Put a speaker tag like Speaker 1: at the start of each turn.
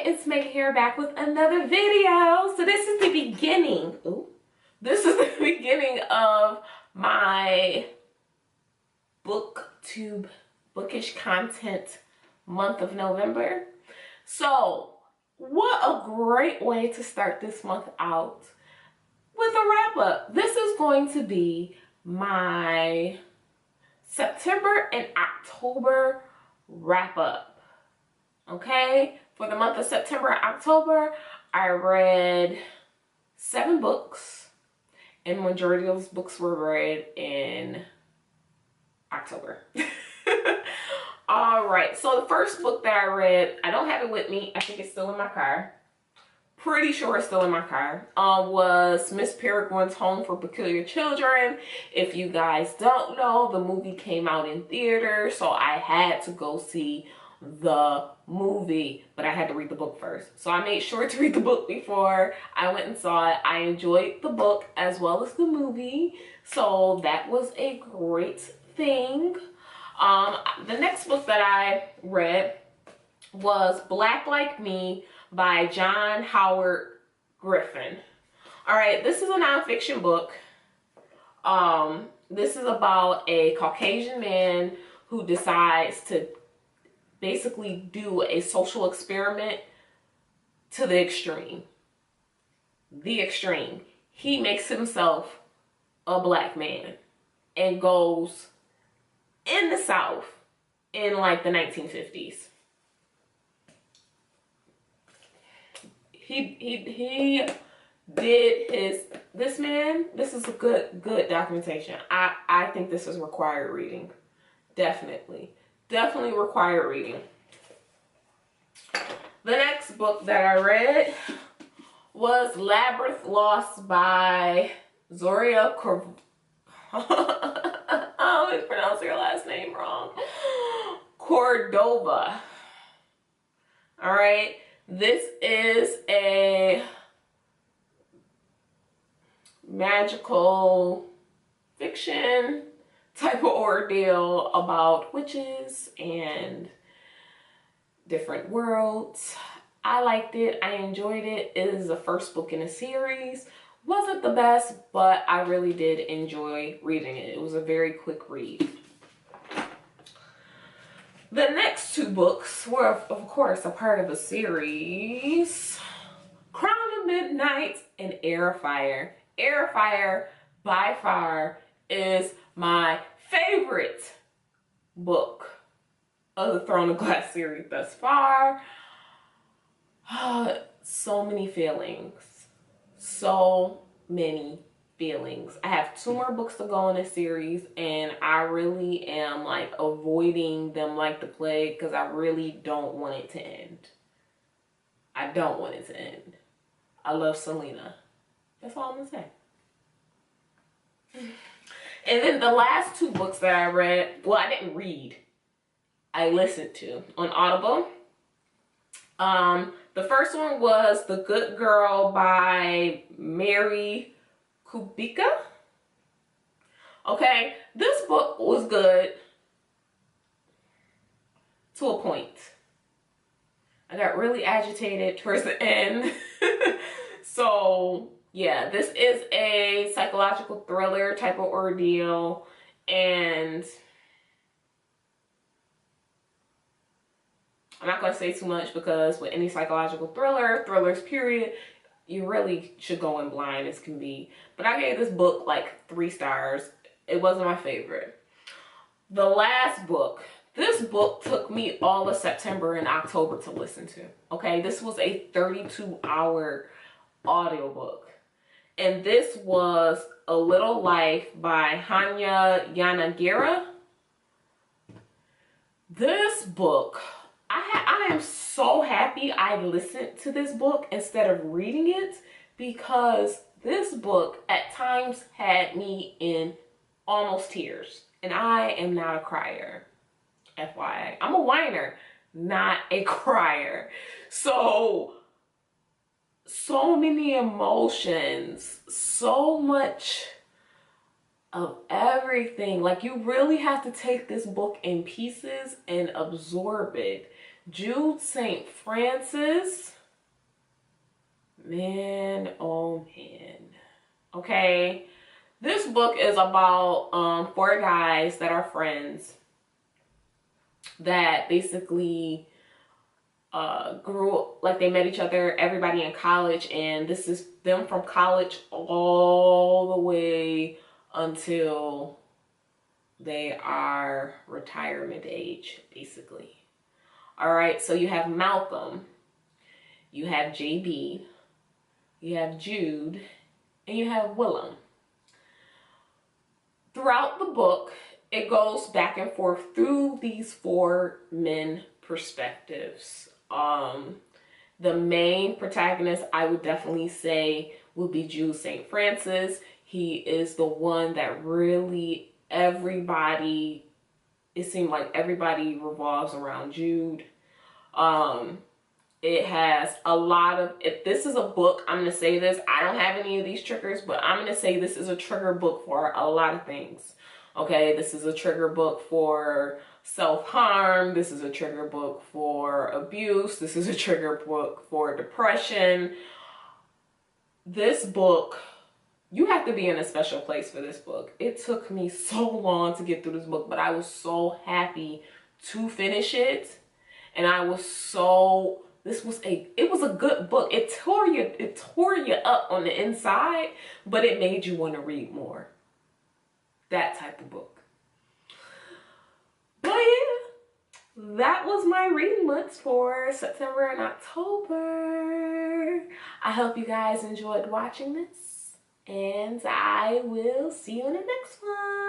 Speaker 1: it's Meg here, back with another video. So this is the beginning. This is the beginning of my booktube bookish content month of November. So what a great way to start this month out with a wrap up. This is going to be my September and October wrap up. Okay, for the month of September and October, I read 7 books, and majority of those books were read in October. All right, so the first book that I read, I don't have it with me. I think it's still in my car. Pretty sure it's still in my car. Was Miss Peregrine's Home for Peculiar Children. If you guys don't know, the movie came out in theaters, so I had to go see the movie, but I had to read the book first. So I made sure to read the book before I went and saw it. I enjoyed the book as well as the movie, so that was a great thing. The next book that I read was Black Like Me by John Howard Griffin. All right, this is a nonfiction book. This is about a Caucasian man who decides to basically do a social experiment to the extreme. The extreme. He makes himself a black man and goes in the South in like the 1950s. He did this is a good documentation. I think this is required reading. Definitely required reading. The next book that I read was Labyrinth Lost by Zoria I always pronounce her last name wrong. Cordova. All right. This is a magical fiction type of ordeal about witches and different worlds. I liked it. I enjoyed it. It is the first book in a series. Wasn't the best, but I really did enjoy reading it. It was a very quick read. The next 2 books were, of course, a part of a series. Crown of Midnight and Heir of Fire. Heir of Fire, by far, is my favorite book of the Throne of Glass series thus far. So many feelings. So many feelings. I have 2 more books to go in this series, and I really am like avoiding them like the plague because I really don't want it to end. I don't want it to end. I love Selena. That's all I'm gonna say. And then the last 2 books that I read, well, I didn't read, I listened to on Audible. The first one was The Good Girl by Mary Kubica. Okay, this book was good to a point. I got really agitated towards the end. So yeah, this is a psychological thriller type of ordeal, and I'm not going to say too much because with any psychological thrillers period, you really should go in blind as can be. But I gave this book like 3 stars. It wasn't my favorite. The last book, this book took me all of September and October to listen to. Okay, this was a 32-hour audiobook. And this was A Little Life by Hanya Yanagihara. This book, I am so happy I listened to this book instead of reading it, because this book at times had me in almost tears. And I am not a crier. FYI. I'm a whiner, not a crier. So many emotions, so much of everything. Like, you really have to take this book in pieces and absorb it. Jude St. Francis Man, oh man. Okay. This book is about four guys that are friends that basically grew up, like they met each other, everybody in college, and this is them from college all the way until they are retirement age, basically. All right, so you have Malcolm, you have JB, you have Jude, and you have Willem. Throughout the book, it goes back and forth through these four men perspectives. The main protagonist, I would definitely say, would be Jude St. Francis. He is the one that really everybody, it seemed like everybody revolves around Jude. It has a lot of, if this is a book, I'm going to say this, I don't have any of these triggers, but I'm going to say this is a trigger book for a lot of things. Okay, this is a trigger book for self-harm. This is a trigger book for abuse. This is a trigger book for depression. This book, you have to be in a special place for this book. It took me so long to get through this book, but I was so happy to finish it. And I was so, it was a good book. It tore you up on the inside, but it made you want to read more. That type of book. But yeah, that was my reading months for September and October. I hope you guys enjoyed watching this, and I will see you in the next one.